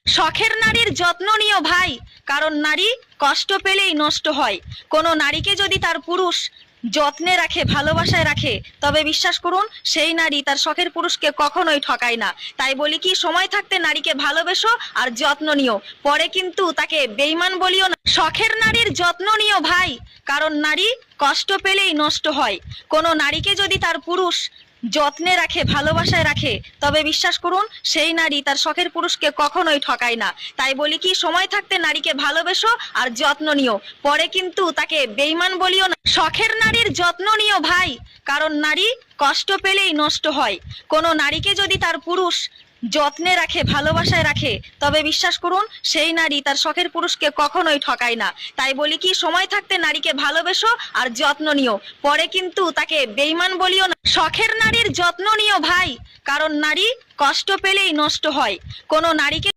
শখের নারীর যত্ন নিও ভাই, কারণ নারী কষ্ট পেলেই নষ্ট হয়। কোনো নারীকে যদি তার পুরুষ যত্নে রাখে, ভালোবাসায় রাখে, তবে বিশ্বাস করুন সেই নারী তার শখের পুরুষকে কখনোই ঠকায় না। তাই বলি কি, সময় থাকতে নারীকে ভালোবেসো আর যত্ন নিও, পরে কিন্তু তাকে বেঈমান বলিও না। শখের নারীর যত্ন নিও ভাই, কারণ নারী কষ্ট পেলেই নষ্ট হয়। কোনো নারীকে যদি তার পুরুষ যত্নে রাখে, ভালোবাসায় রাখে, তবে বিশ্বাস করুন সেই নারী তার শখের পুরুষকে কখনোই ঠকায় না। তাই বলি কি, সময় থাকতে নারীকে ভালোবেসো আর যত্ন নিও, পরে কিন্তু তাকে বেঈমান বলিও না। শখের নারীর যত্ন নিও ভাই, কারণ নারী কষ্ট পেলেই নষ্ট হয়। কোনো নারীকে যদি তার পুরুষ যত্নে রাখে, ভালোবাসায় রাখে, তবে বিশ্বাস করুন সেই নারী তার শখের পুরুষকে কখনোই ঠকায় না। তাই বলি কি, সময় থাকতে নারীকে ভালোবেসো আর যত্ন নিও, পরে কিন্তু তাকে বেঈমান বলিও না। শখের নারীর যত্ন নিও ভাই, কারণ নারী কষ্ট পেলেই নষ্ট হয়। কোনো নারীকে